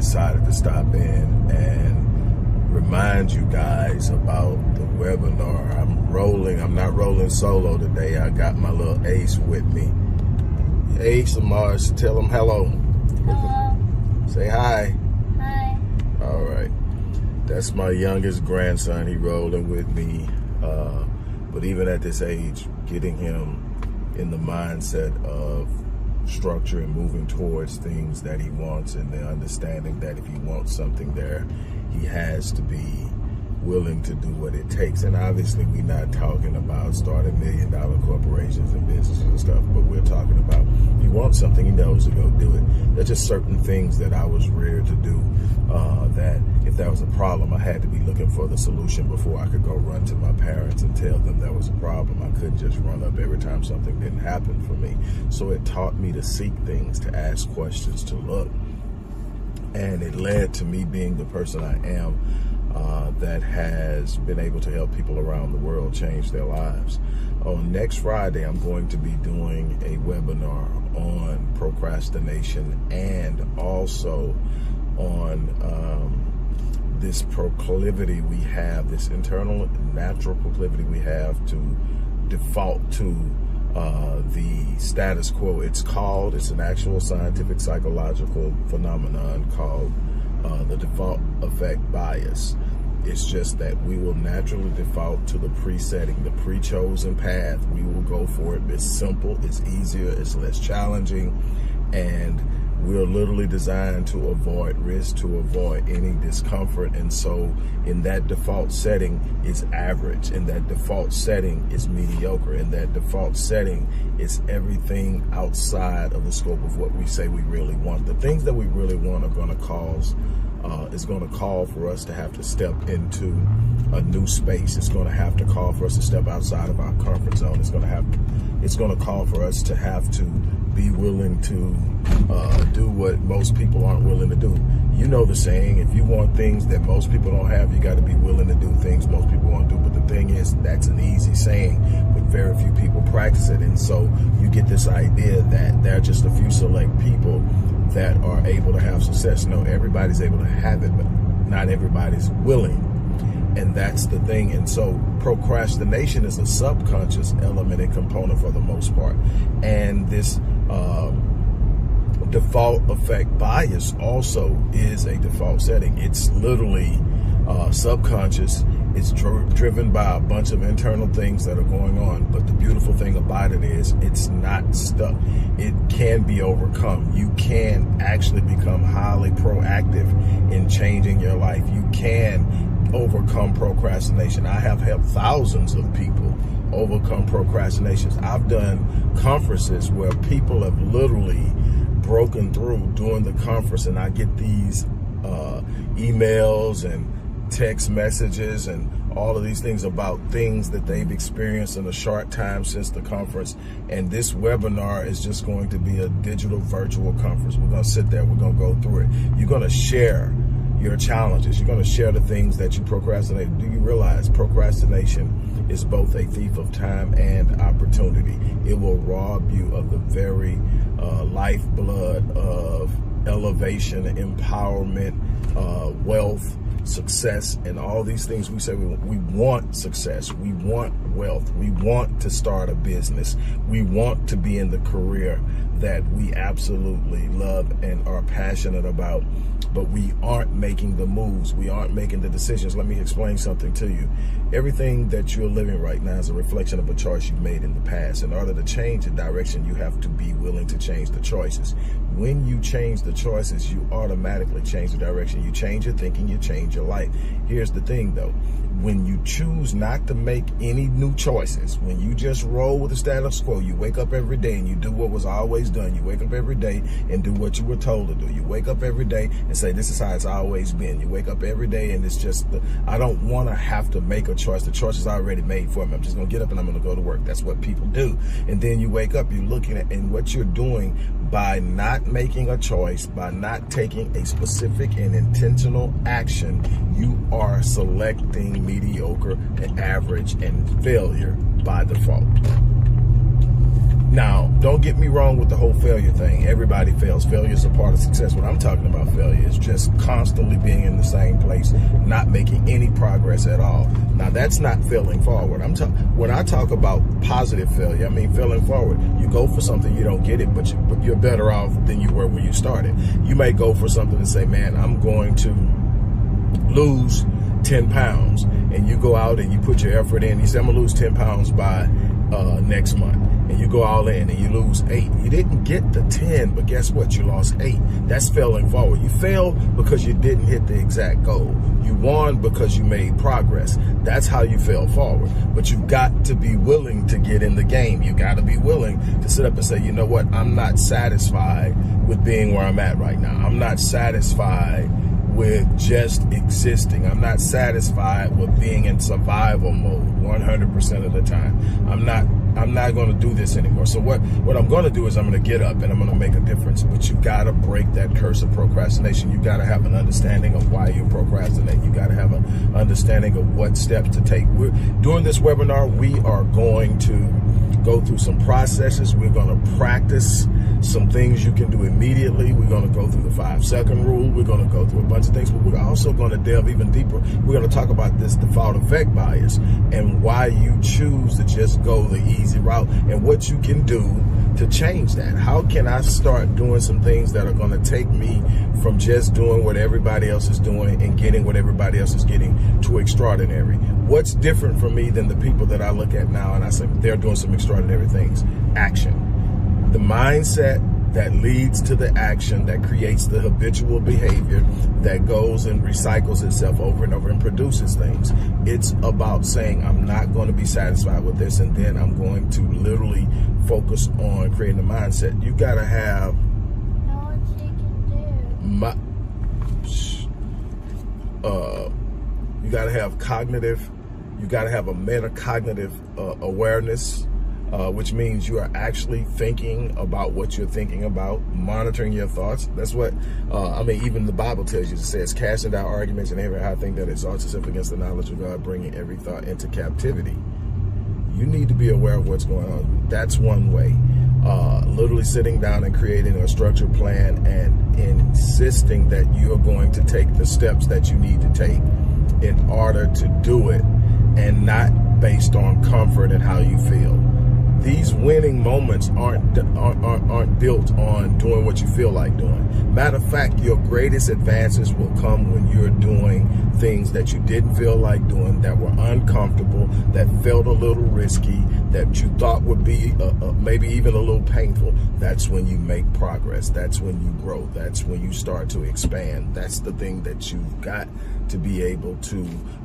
decided to stop in and remind you guys about the webinar. I'm not rolling solo today. I got my little ace with me. Ace, Mars, tell him hello. Hello. Say hi. Hi. All right. That's my youngest grandson. He rolling with me. But even at this age, getting him in the mindset of structure and moving towards things that he wants, and the understanding that if he wants something there, he has to be willing to do what it takes. And obviously we're not talking about starting $1 million corporations and businesses and stuff, but we're talking about if he wants something, he knows to go do it. There's just certain things that I was reared to do, that if there was a problem, I had to be looking for the solution before I could go run to my parents and tell them there was a problem. I couldn't just run up every time something didn't happen for me. So it taught me to seek things, to ask questions, to look. And it led to me being the person I am, that has been able to help people around the world change their lives. On next Friday, I'm going to be doing a webinar on procrastination and also on this proclivity we have, this internal natural proclivity we have to default to the status quo. It's an actual scientific psychological phenomenon called the default effect bias. It's just that we will naturally default to the pre-setting, the pre-chosen path. We will go for it. It's simple, it's easier, it's less challenging, and we're literally designed to avoid risk, to avoid any discomfort. And so in that default setting is average. In that default setting is mediocre. In that default setting is everything outside of the scope of what we say we really want. The things that we really want are going to is going to call for us to have to step into a new space. It's going to have to call for us to step outside of our comfort zone. It's going to call for us to have to be willing to do what most people aren't willing to do. You know the saying, if you want things that most people don't have, you got to be willing to do things most people won't do. But the thing is, that's an easy saying, but very few people practice it. And so you get this idea that there are just a few select people that are able to have success. No, everybody's able to have it, but not everybody's willing. And that's the thing. And so procrastination is a subconscious element and component for the most part. And this default effect bias also is a default setting. It's literally subconscious. It's driven by a bunch of internal things that are going on. But the beautiful thing about it is it's not stuck. It can be overcome. You can actually become highly proactive in changing your life. You can overcome procrastination. I have helped thousands of people overcome procrastinations. I've done conferences where people have literally broken through during the conference, and I get these emails and text messages and all of these things about things that they've experienced in a short time since the conference. And this webinar is just going to be a digital virtual conference. We're going to sit there, we're going to go through it. You're going to share your challenges. You're going to share the things that you procrastinate. Do you realize procrastination is both a thief of time and opportunity? It will rob you of the very lifeblood of elevation, empowerment, wealth, success, and all these things. We say we want success, we want wealth, we want to start a business, we want to be in the career that we absolutely love and are passionate about, but we aren't making the moves, we aren't making the decisions. Let me explain something to you. Everything that you're living right now is a reflection of a choice you've made in the past. In order to change the direction, you have to be willing to change the choices. When you change the choices, you automatically change the direction. You change your thinking, you change your life. Here's the thing though, when you choose not to make any new choices, when you just roll with the status quo, you wake up every day and you do what was always done. You wake up every day and do what you were told to do. You wake up every day and say, this is how it's always been. You wake up every day and it's just, I don't want to have to make a choice. The choice is already made for me. I'm just going to get up and I'm going to go to work. That's what people do. And then you wake up, you're looking at, and what you're doing by not making a choice, by not taking a specific and intentional action, you are selecting mediocre and average and failure by default. Now, don't get me wrong with the whole failure thing. Everybody fails. Failure is a part of success. What I'm talking about failure is just constantly being in the same place, not making any progress at all. Now, that's not failing forward. When I talk about positive failure, I mean failing forward. You go for something, you don't get it, but you're better off than you were when you started. You may go for something and say, man, I'm going to lose 10 pounds. And you go out and you put your effort in. You say, I'm going to lose 10 pounds by next month. And you go all in and you lose 8. You didn't get the 10, but guess what? You lost 8. That's failing forward. You failed because you didn't hit the exact goal. You won because you made progress. That's how you fail forward. But you've got to be willing to get in the game. You got to be willing to sit up and say, you know what? I'm not satisfied with being where I'm at right now. I'm not satisfied with just existing. I'm not satisfied with being in survival mode 100% of the time. I'm not going to do this anymore. So what I'm going to do is I'm going to get up and I'm going to make a difference. But you got to break that curse of procrastination. You got to have an understanding of why you procrastinate. You got to have an understanding of what steps to take. During this webinar, we are going to go through some processes. We're going to practice some things you can do immediately. We're going to go through the 5-second rule. We're going to go through a bunch of things, but we're also going to delve even deeper. We're going to talk about this default effect bias and why you choose to just go the easy route and what you can do to change that. How can I start doing some things that are going to take me from just doing what everybody else is doing and getting what everybody else is getting to extraordinary? What's different from me than the people that I look at now and I say they're doing some extraordinary things? Action. The mindset that leads to the action that creates the habitual behavior that goes and recycles itself over and over and produces things. It's about saying, I'm not going to be satisfied with this, and then I'm going to literally focus on creating a mindset. You got to have you got to have cognitive, you got to have a metacognitive awareness, which means you are actually thinking about what you're thinking about, monitoring your thoughts. That's what, even the Bible tells you. It says, casting down arguments and every high thing that exalts itself against the knowledge of God, bringing every thought into captivity. You need to be aware of what's going on. That's one way. Literally sitting down and creating a structured plan and insisting that you're going to take the steps that you need to take in order to do it, and not based on comfort and how you feel. These winning moments aren't built on doing what you feel like doing. Matter of fact, your greatest advances will come when you're doing things that you didn't feel like doing, that were uncomfortable, that felt a little risky, that you thought would be maybe even a little painful. That's when you make progress. That's when you grow. That's when you start to expand. That's the thing that you've got to be able to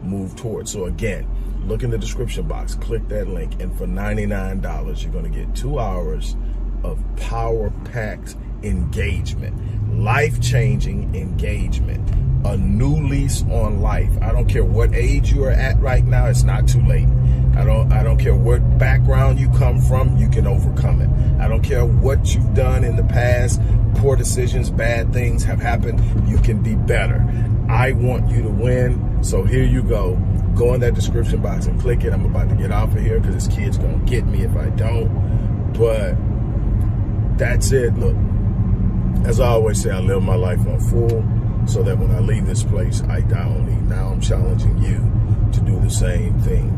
move towards. So again, look in the description box, click that link, and for $99, you're going to get 2 hours of power-packed engagement, life-changing engagement, a new lease on life. I don't care what age you are at right now, it's not too late. I don't care what background you come from, you can overcome it. I don't care what you've done in the past, poor decisions, bad things have happened, you can be better. I want you to win, so here you go. Go in that description box and click it. I'm about to get off of here because this kid's going to get me if I don't. But that's it. Look, as I always say, I live my life on full so that when I leave this place, I die on E. Now I'm challenging you to do the same thing.